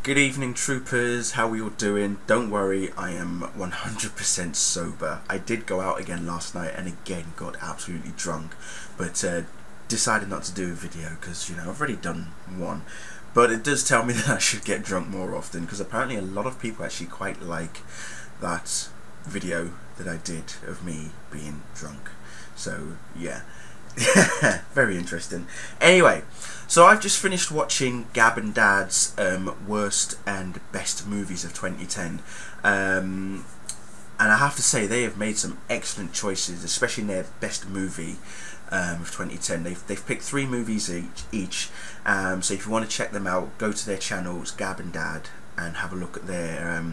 Good evening, troopers. How are you all doing? Don't worry, I am 100% sober. I did go out again last night and again got absolutely drunk, but decided not to do a video because, you know, I've already done one. But it does tell me that I should get drunk more often, because apparently a lot of people actually quite like that video that I did of me being drunk. So yeah. Very interesting. Anyway, so I've just finished watching Gab and Dad's worst and best movies of 2010, and I have to say they have made some excellent choices, especially in their best movie of 2010. They've picked 3 movies each. So if you want to check them out, go to their channels, Gab and Dad, and have a look at their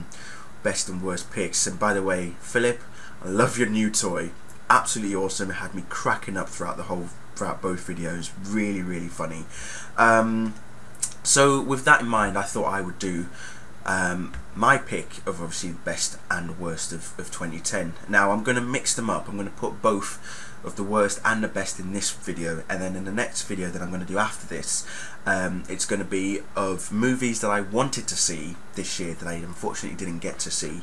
best and worst picks. And by the way, Philip, I love your new toy. Absolutely awesome. It had me cracking up throughout both videos. Really funny. So with that in mind, I thought I would do my pick of obviously the best and worst of 2010. Now I'm going to mix them up. I'm going to put both of the worst and the best in this video, and then in the next video that I'm going to do after this, it's going to be of movies that I wanted to see this year that I unfortunately didn't get to see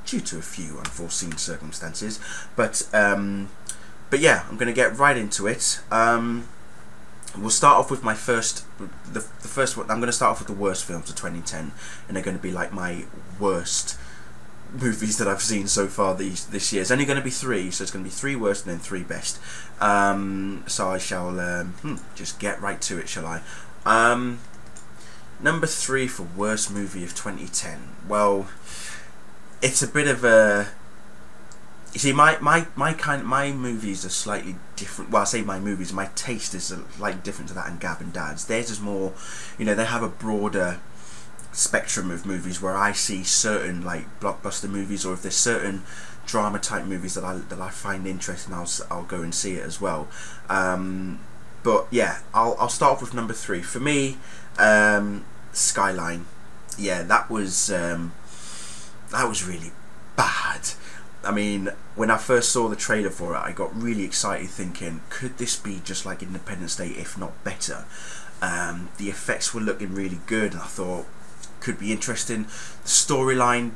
due to a few unforeseen circumstances. But yeah, I'm going to get right into it. We'll start off with my first one. I'm going to start off with the worst films of 2010, and they're going to be like my worst movies that I've seen so far this year. It's only going to be 3, so it's going to be 3 worst and then 3 best. So I shall just get right to it, shall I? Number 3 for worst movie of 2010. Well, it's a bit of a... You see, my movies are slightly different. Well, I say my movies, my taste is like different to that and Gab and Dad's. Theirs is more, you know, they have a broader spectrum of movies, where I see certain like blockbuster movies, or if there's certain drama type movies that I find interesting, I'll go and see it as well. But yeah, I'll start off with number 3 for me. Skyline. Yeah, that was really bad. I mean, when I first saw the trailer for it, I got really excited, thinking, could this be just like Independence Day, if not better? The effects were looking really good, and I thought, could be interesting. The storyline,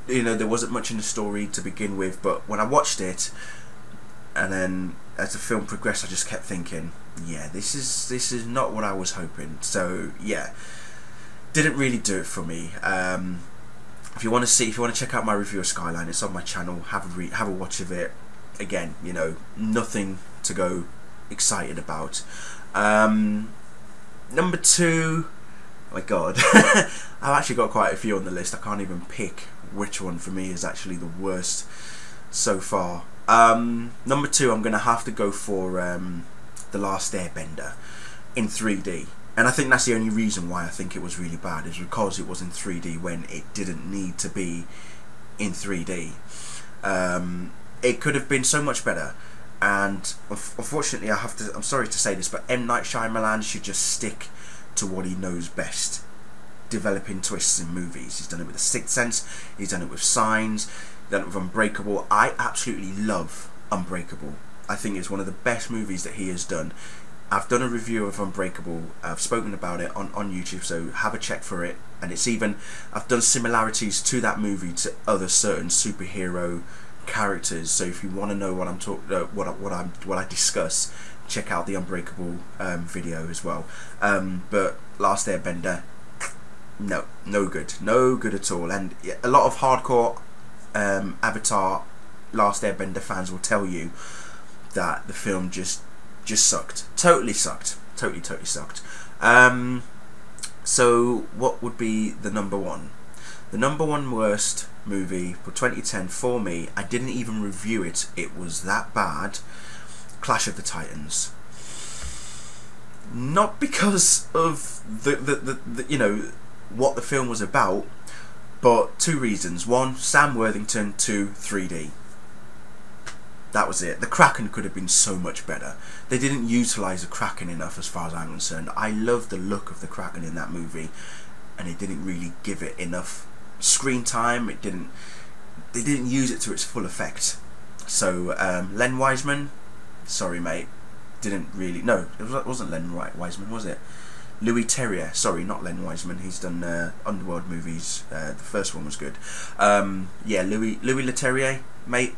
you know, there wasn't much in the story to begin with, but when I watched it, and then as the film progressed, I just kept thinking, yeah, this is not what I was hoping. So yeah, didn't really do it for me. If you want to check out my review of Skyline, it's on my channel. Have a watch of it. Again, you know, nothing to go excited about. Number 2. Oh my God, I've actually got quite a few on the list. I can't even pick which one for me is actually the worst so far. Number 2, I'm gonna have to go for The Last Airbender in 3D. And I think that's the only reason why I think it was really bad, is because it was in 3D when it didn't need to be in 3D. It could have been so much better, and unfortunately I'm sorry to say this, but M. Night Shyamalan should just stick to what he knows best, developing twists in movies. He's done it with The Sixth Sense, he's done it with Signs, he's done it with Unbreakable. I absolutely love Unbreakable. I think it's one of the best movies that he has done. I've done a review of Unbreakable, I've spoken about it on YouTube, so have a check for it. And it's even, I've done similarities to that movie to other certain superhero characters, so if you want to know what I'm what I discuss, check out the Unbreakable video as well. But Last Airbender, no good at all. And a lot of hardcore Avatar Last Airbender fans will tell you that the film just sucked. Totally sucked. Totally sucked. So what would be the number 1? The number 1 worst movie for 2010 for me, I didn't even review it, it was that bad. Clash of the Titans. Not because of the you know, what the film was about, but 2 reasons. 1, Sam Worthington. 2, 3D. That was it. The Kraken could have been so much better. They didn't utilise the Kraken enough as far as I'm concerned. I love the look of the Kraken in that movie, and they didn't really give it enough screen time. They didn't use it to its full effect. So Len Wiseman, sorry mate, didn't really... No, it wasn't Len Wiseman, was it? Louis Terrier. Sorry, not Len Wiseman. He's done Underworld movies. The first one was good. Yeah, Louis Leterrier, mate.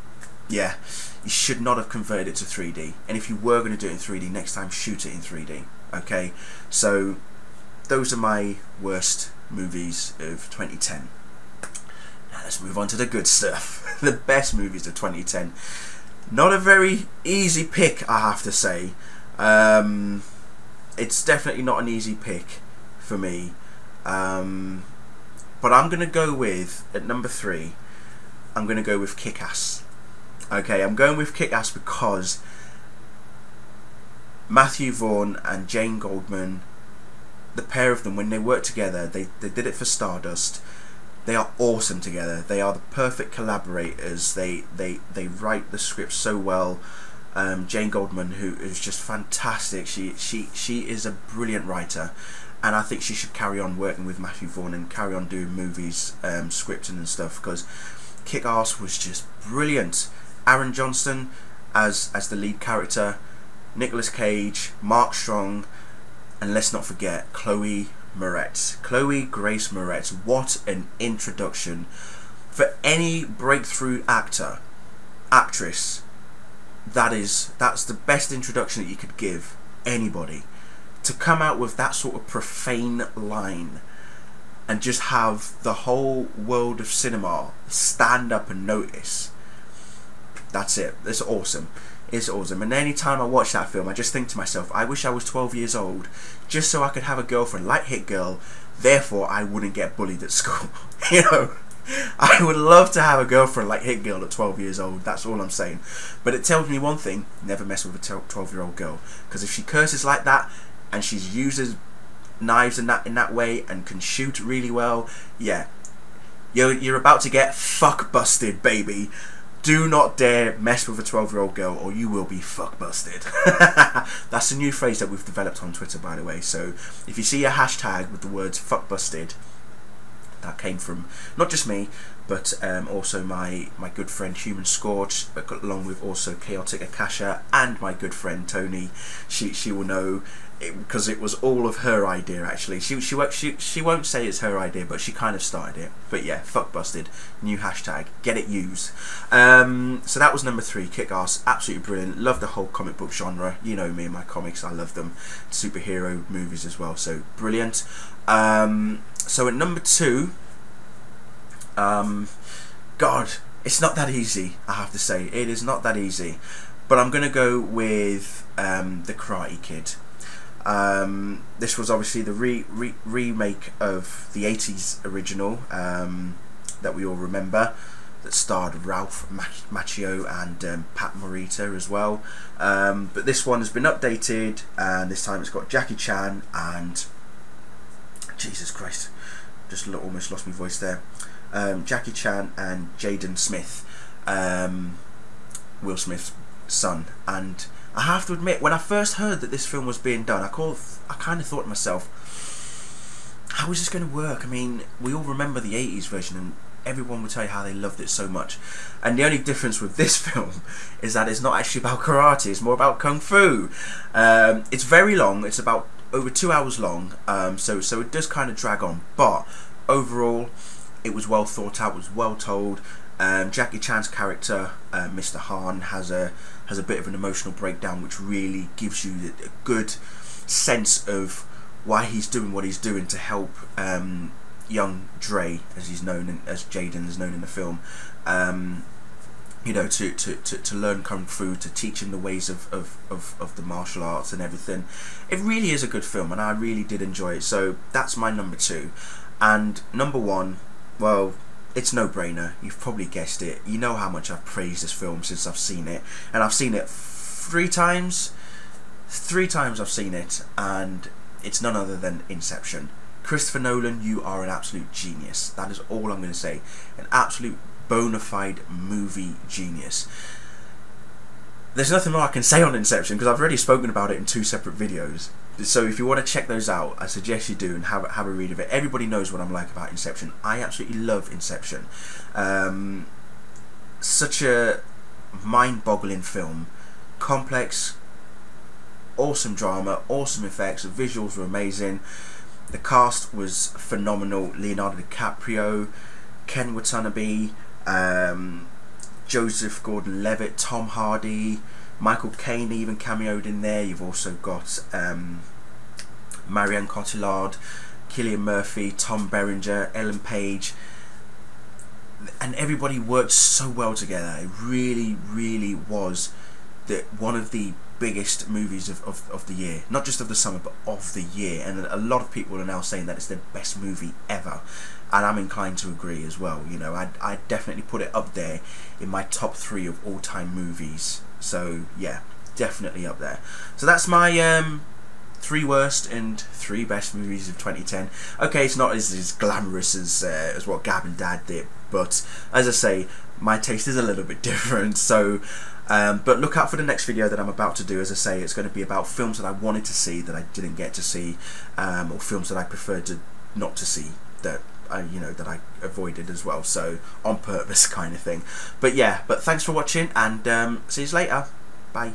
Yeah, you should not have converted it to 3D. And if you were going to do it in 3D, next time shoot it in 3D. Okay, so those are my worst movies of 2010. Now let's move on to the good stuff. The best movies of 2010. Not a very easy pick, I have to say. It's definitely not an easy pick for me. But I'm going to go with, at number 3, I'm going to go with Kick-Ass. Okay, I'm going with Kick-Ass because Matthew Vaughn and Jane Goldman, the pair of them, when they work together, they did it for Stardust. They are awesome together. They are the perfect collaborators. They write the script so well. Jane Goldman, who is just fantastic. She is a brilliant writer, and I think she should carry on working with Matthew Vaughn and carry on doing movies, scripting and stuff, because Kick-Ass was just brilliant. Aaron Johnston as the lead character, Nicolas Cage, Mark Strong, and let's not forget Chloe Moretz. Chloe Grace Moretz. What an introduction for any breakthrough actress. That's the best introduction that you could give anybody. To come out with that sort of profane line and just have the whole world of cinema stand up and notice. That's it. It's awesome. It's awesome. And any time I watch that film, I just think to myself, I wish I was 12 years old just so I could have a girlfriend like Hit Girl, therefore I wouldn't get bullied at school. You know, I would love to have a girlfriend like Hit Girl at 12 years old. That's all I'm saying. But it tells me one thing: never mess with a 12-year-old girl, because if she curses like that and she uses knives in that way and can shoot really well, yeah, you're about to get fuck busted, baby. Do not dare mess with a 12-year-old girl or you will be fuck busted. That's a new phrase that we've developed on Twitter, by the way. So if you see a hashtag with the words fuck busted, that came from not just me, but also my good friend Human Scorch, along with also Chaotic Akasha and my good friend Tony. She will know, because it was all of her idea actually. She won't say it's her idea, but she kind of started it. But yeah, fuck busted, new hashtag, get it used. So that was number 3, Kick-Ass. Absolutely brilliant. Love the whole comic book genre. You know me and my comics, I love them. Superhero movies as well, so brilliant. So at number 2, God, it's not that easy, I have to say. It is not that easy. But I'm gonna go with The Karate Kid. This was obviously the remake of the 80s original that we all remember, that starred Ralph Macchio and Pat Morita as well. But this one has been updated, and this time it's got Jackie Chan and, Jesus Christ, just almost lost my voice there. Jackie Chan and Jaden Smith, Will Smith's son. And I have to admit, when I first heard that this film was being done, I kind of thought to myself, how is this going to work? I mean, we all remember the 80s version, and everyone will tell you how they loved it so much. And the only difference with this film is that it's not actually about karate, it's more about kung fu. It's very long, it's about over 2 hours long, so it does kind of drag on, but overall it was well thought out, was well told. Jackie Chan's character, Mr. Han, has a bit of an emotional breakdown, which really gives you a good sense of why he's doing what he's doing to help young Dre, as he's known, as Jaden is known in the film, you know, to learn kung fu, to teach him the ways of the martial arts and everything. It really is a good film, and I really did enjoy it. So that's my number 2. And number 1, well, it's no brainer. You've probably guessed it. You know how much I've praised this film since I've seen it, and I've seen it 3 times. 3 times I've seen it, and it's none other than Inception. Christopher Nolan, you are an absolute genius. That is all I'm going to say. An absolute bona fide movie genius. There's nothing more I can say on Inception, because I've already spoken about it in 2 separate videos. So if you want to check those out, I suggest you do and have a read of it. Everybody knows what I'm like about Inception. I absolutely love Inception. Such a mind-boggling film. Complex, awesome drama, awesome effects, the visuals were amazing, the cast was phenomenal. Leonardo DiCaprio, Ken Watanabe, Joseph Gordon-Levitt, Tom Hardy, Michael Caine even cameoed in there. You've also got Marianne Cotillard, Cillian Murphy, Tom Berenger, Ellen Page, and everybody worked so well together. It really, really was one of the biggest movies of the year, not just of the summer but of the year, and a lot of people are now saying that it's their best movie ever, and I'm inclined to agree as well. You know, I definitely put it up there in my top 3 of all-time movies, so yeah, definitely up there. So that's my 3 worst and 3 best movies of 2010. Okay, it's not as glamorous as what Gab and Dad did, but as I say, my taste is a little bit different. So but look out for the next video that I'm about to do. As I say, it's going to be about films that I wanted to see that I didn't get to see, or films that I preferred to not to see that I avoided as well, so on purpose kind of thing. But yeah, thanks for watching, and see you later. Bye.